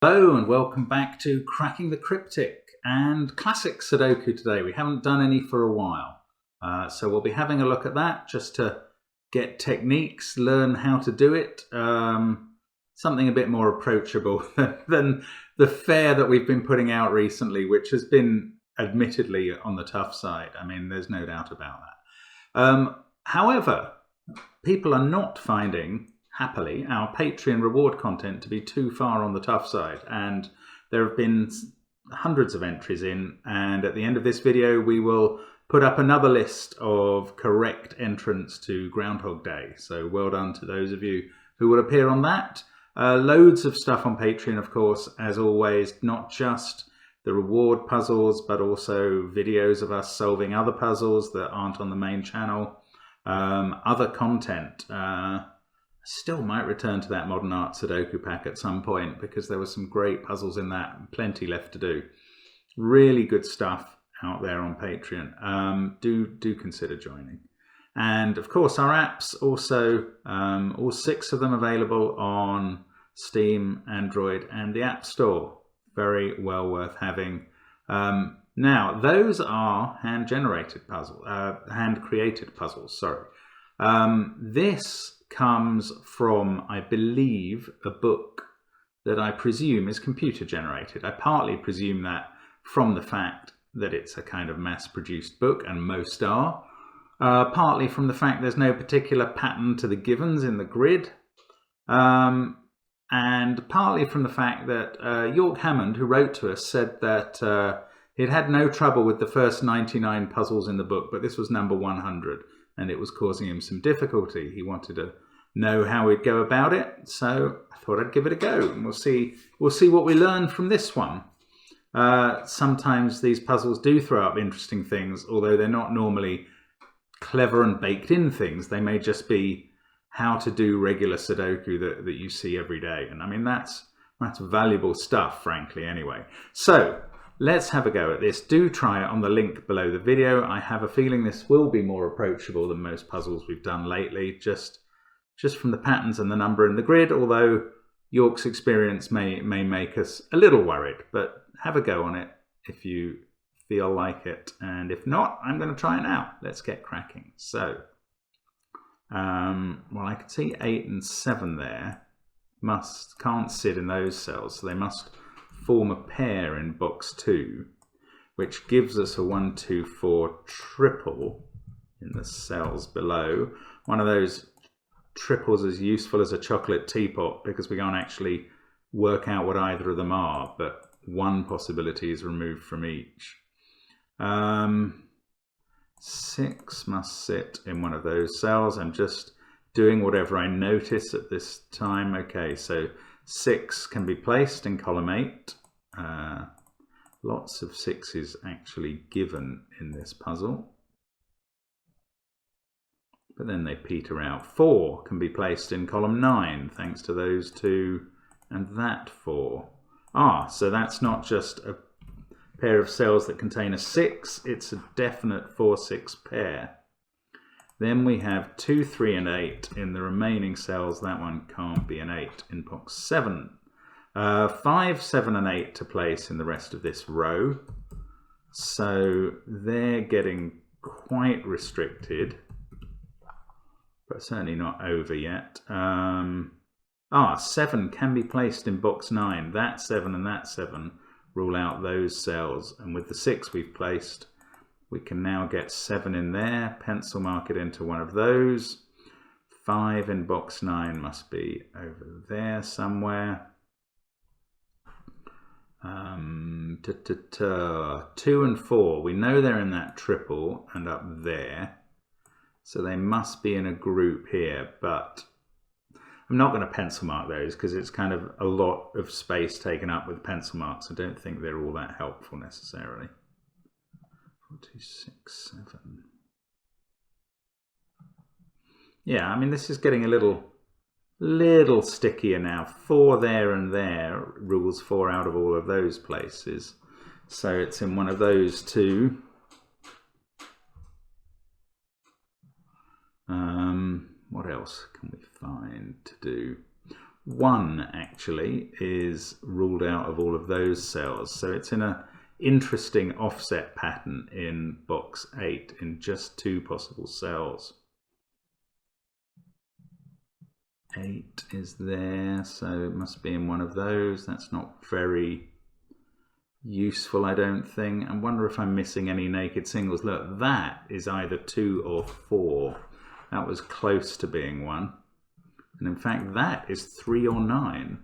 Hello and welcome back to Cracking the Cryptic and Classic Sudoku today. We haven't done any for a while, so we'll be having a look at that just to get techniques, learn how to do it, something a bit more approachable than the fare that we've been putting out recently, which has been admittedly on the tough side. I mean, there's no doubt about that. However, people are not finding, happily, our Patreon reward content to be too far on the tough side, and there have been hundreds of entries in, and at the end of this video we will put up another list of correct entrants to Groundhog Day, so well done to those of you who will appear on that. Loads of stuff on Patreon, of course, as always, not just the reward puzzles but also videos of us solving other puzzles that aren't on the main channel, other content. Still might return to that modern art Sudoku pack at some point because there were some great puzzles in that and plenty left to do. Really good stuff out there on Patreon. Do consider joining. And of course our apps also, all 6 of them available on Steam, Android and the App Store. Very well worth having. Now those are hand-created puzzles, sorry. This comes from, I believe, a book that I presume is computer generated. I partly presume that from the fact that it's a kind of mass-produced book, and most are. Partly from the fact there's no particular pattern to the givens in the grid. And partly from the fact that York Hammond, who wrote to us, said that he'd had no trouble with the first 99 puzzles in the book, but this was number 100. And it was causing him some difficulty. He wanted to know how we'd go about it, so I thought I'd give it a go, and we'll see what we learn from this one. Sometimes these puzzles do throw up interesting things, although they're not normally clever and baked in things. They may just be how to do regular Sudoku that you see every day, and I mean that's valuable stuff, frankly, anyway. So let's have a go at this. Do try it on the link below the video. I have a feeling this will be more approachable than most puzzles we've done lately, just from the patterns and the number in the grid, although York's experience may make us a little worried. But have a go on it if you feel like it, and if not, I'm going to try it now. Let's get cracking. So, well, I can see 8 and 7 there. Can't sit in those cells, so they must form a pair in box 2, which gives us a 1, 2, 4 triple in the cells below. One of those triples is useful as a chocolate teapot because we can't actually work out what either of them are, but one possibility is removed from each. 6 must sit in one of those cells. I'm just doing whatever I notice at this time. Okay, so 6 can be placed in column 8. Lots of 6s actually given in this puzzle, but then they peter out. 4 can be placed in column 9 thanks to those 2 and that 4. So that's not just a pair of cells that contain a 6, it's a definite 4-6 pair. Then we have 2, 3 and 8 in the remaining cells. That one can't be an 8 in box 7. 5, 7 and 8 to place in the rest of this row. So they're getting quite restricted, but certainly not over yet. 7 can be placed in box 9. That 7 and that 7 rule out those cells. And with the 6 we've placed, we can now get 7 in there. Pencil mark it into one of those. 5 in box 9 must be over there somewhere. 2 and 4, we know they're in that triple and up there, so they must be in a group here, but I'm not going to pencil mark those because it's kind of a lot of space taken up with pencil marks. I don't think they're all that helpful necessarily. 4, 2, 6, 7. Yeah, I mean this is getting a little stickier now. 4 there and there rules 4 out of all of those places, so it's in one of those 2. What else can we find to do? 1 actually is ruled out of all of those cells. So it's in an interesting offset pattern in box 8 in just 2 possible cells. 8 is there, so it must be in one of those. That's not very useful, I don't think. I wonder if I'm missing any naked singles. Look, that is either 2 or 4. That was close to being 1. And in fact, that is 3 or 9.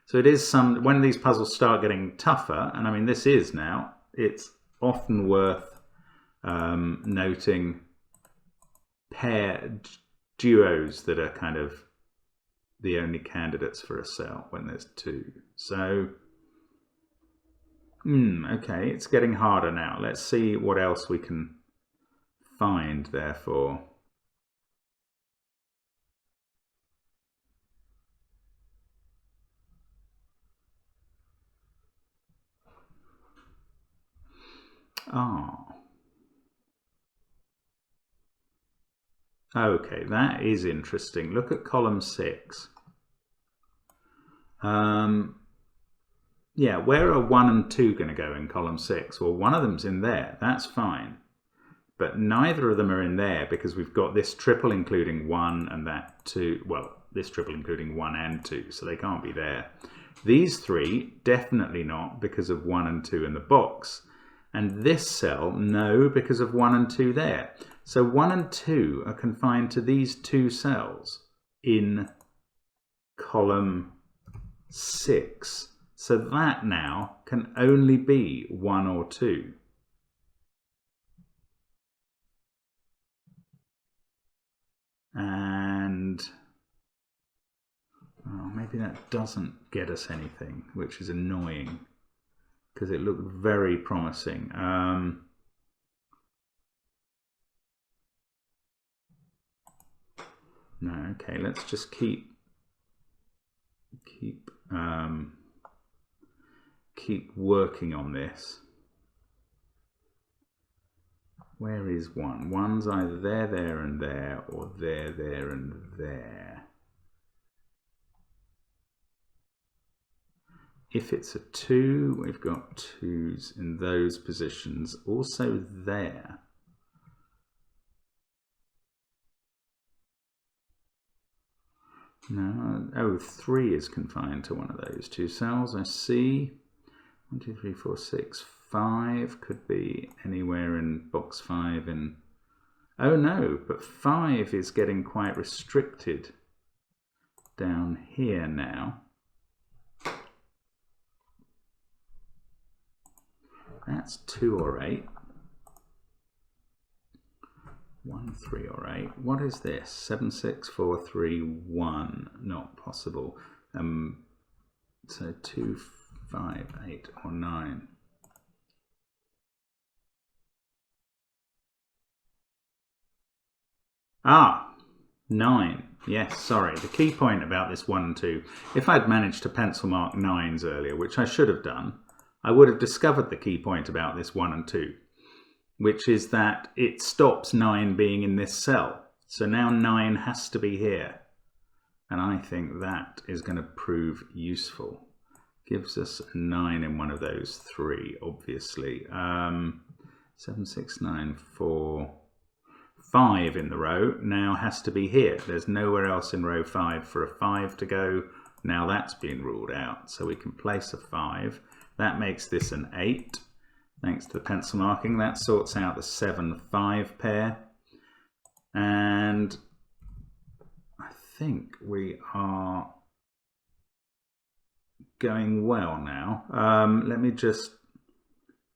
So it is some, when these puzzles start getting tougher, and I mean this is now, it's often worth noting pair duos that are kind of the only candidates for a cell when there's 2. So, okay, it's getting harder now. Let's see what else we can find, therefore. Okay, that is interesting. Look at column 6. Yeah, where are 1 and 2 going to go in column 6? Well, one of them's in there. That's fine. But neither of them are in there because we've got this triple including 1 and that 2. Well, this triple including 1 and 2, so they can't be there. These 3, definitely not because of 1 and 2 in the box. And this cell, no, because of 1 and 2 there. So 1 and 2 are confined to these 2 cells in column 6. So that now can only be 1 or 2. And maybe that doesn't get us anything, which is annoying because it looked very promising. No, okay, let's just keep working on this. Where is 1? 1's either there, there, and there, or there, there, and there. If it's a 2, we've got 2's in those positions, also there. No, oh, 3 is confined to one of those 2 cells, I see. 1, 2, 3, 4, 6, 5 could be anywhere in box 5 in... Oh no, but 5 is getting quite restricted down here now. That's 2 or 8. 1, 3 or 8. What is this? 7, 6, 4, 3, 1. Not possible. So 2, 5, 8 or 9. Ah, 9. Yes, sorry. The key point about this 1 and 2, if I'd managed to pencil mark 9s earlier, which I should have done, I would have discovered the key point about this 1 and 2, which is that it stops 9 being in this cell. So now 9 has to be here. And I think that is going to prove useful. Gives us a 9 in one of those 3, obviously. 7, 6, 9, 4, 5 in the row now has to be here. There's nowhere else in row 5 for a 5 to go. Now that's been ruled out. So we can place a 5. That makes this an 8. Thanks to the pencil marking. That sorts out the 7, 5 pair. And I think we are going well now. Let me just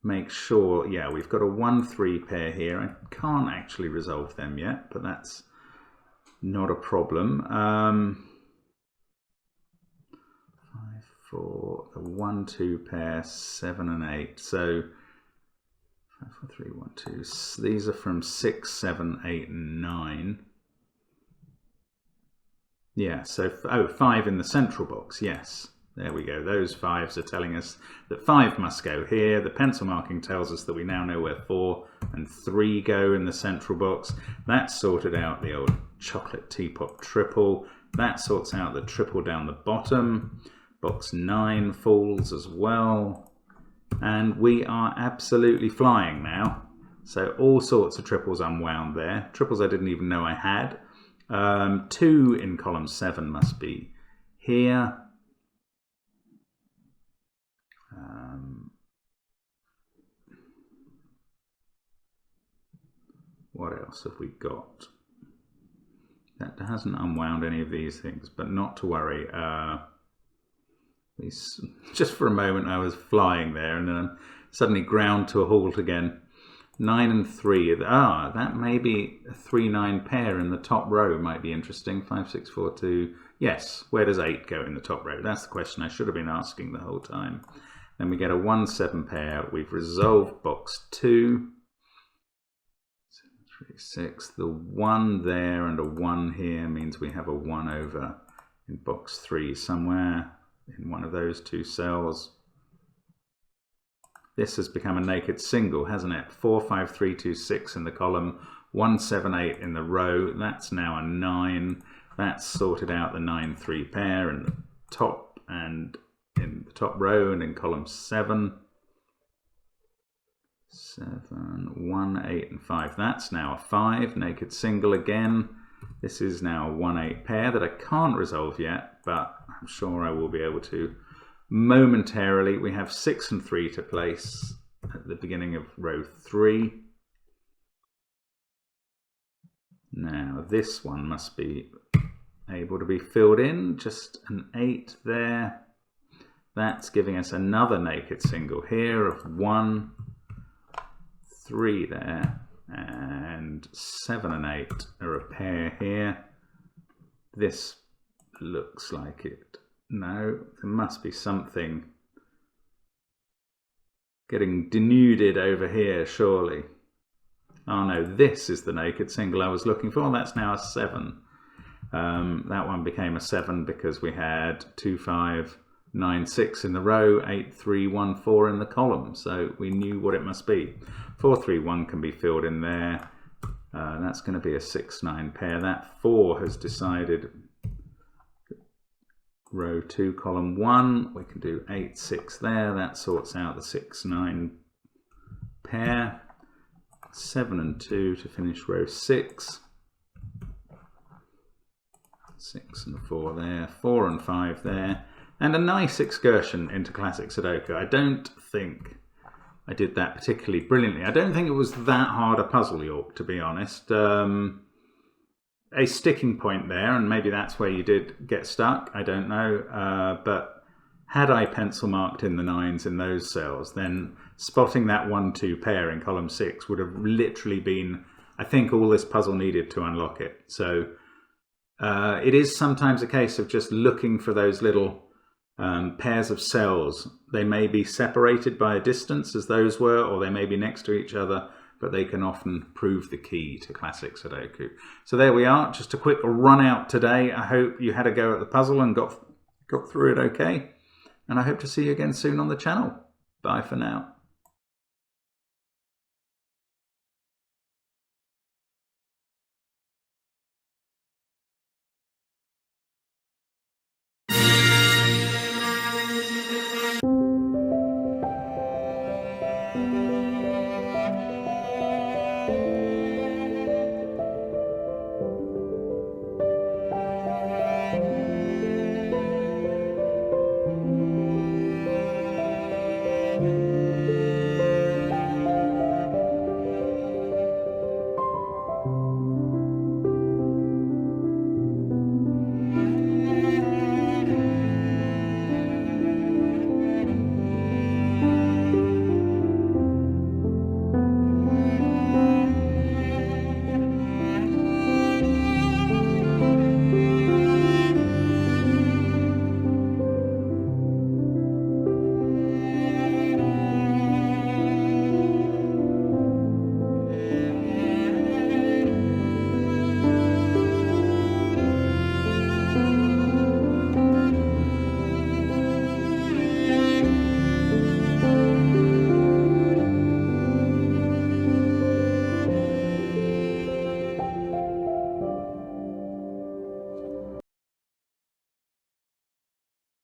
make sure. Yeah, we've got a 1, 3 pair here. I can't actually resolve them yet, but that's not a problem. 5, 4, the 1, 2 pair, 7 and 8. So 5, 4, 3, 1, 2. These are from 6, 7, 8, and 9. Yeah, so, oh, 5 in the central box, yes. There we go. Those 5s are telling us that 5 must go here. The pencil marking tells us that we now know where 4 and 3 go in the central box. That's sorted out the old chocolate teapot triple. that sorts out the triple down the bottom. Box 9 falls as well. And we are absolutely flying now. So all sorts of triples unwound there. Triples I didn't even know I had. 2 in column 7 must be here. What else have we got? That hasn't unwound any of these things, but not to worry. Just for a moment I was flying there and then I'm suddenly ground to a halt again. 9 and 3. That may be a 3-9 pair in the top row. Might be interesting. 5, 6, 4, 2. Yes, where does 8 go in the top row? That's the question I should have been asking the whole time. Then we get a 1-7 pair. We've resolved box 2. 7, 3, 6. The 1 there and a 1 here means we have a 1 over in box 3 somewhere in one of those 2 cells. This has become a naked single, hasn't it? 4, 5, 3, 2, 6 in the column, 1, 7, 8 in the row. That's now a 9. That's sorted out the 9, 3 pair in the top and in the top row and in column 7. 7, 1, 8 and 5. That's now a 5, naked single again. This is now a 1, 8 pair that I can't resolve yet, but I'm sure I will be able to momentarily. We have 6 and 3 to place at the beginning of row 3. Now this one must be able to be filled in, just an 8 there. That's giving us another naked single here of 1, 3 there, and 7 and 8 are a pair here. This looks like it. No, there must be something getting denuded over here, surely. Oh no, this is the naked single I was looking for. That's now a 7. That one became a 7 because we had 2, 5, 9, 6 in the row, 8, 3, 1, 4 in the column. So we knew what it must be. 4, 3, 1 can be filled in there. That's going to be a 6, 9 pair. That 4 has decided row 2, column 1. We can do 8, 6 there. That sorts out the 6, 9 pair. 7 and 2 to finish row 6. 6 and 4 there. 4 and 5 there. And a nice excursion into classic Sudoku. I don't think I did that particularly brilliantly. I don't think it was that hard a puzzle, York, to be honest. A sticking point there, and maybe that's where you did get stuck, I don't know. But had I pencil marked in the 9s in those cells, then spotting that 1-2 pair in column 6 would have literally been, I think, all this puzzle needed to unlock it. So it is sometimes a case of just looking for those little pairs of cells. They may be separated by a distance, as those were, or they may be next to each other, but they can often prove the key to classic Sudoku. So there we are, just a quick run out today. I hope you had a go at the puzzle and got through it okay. And I hope to see you again soon on the channel. Bye for now.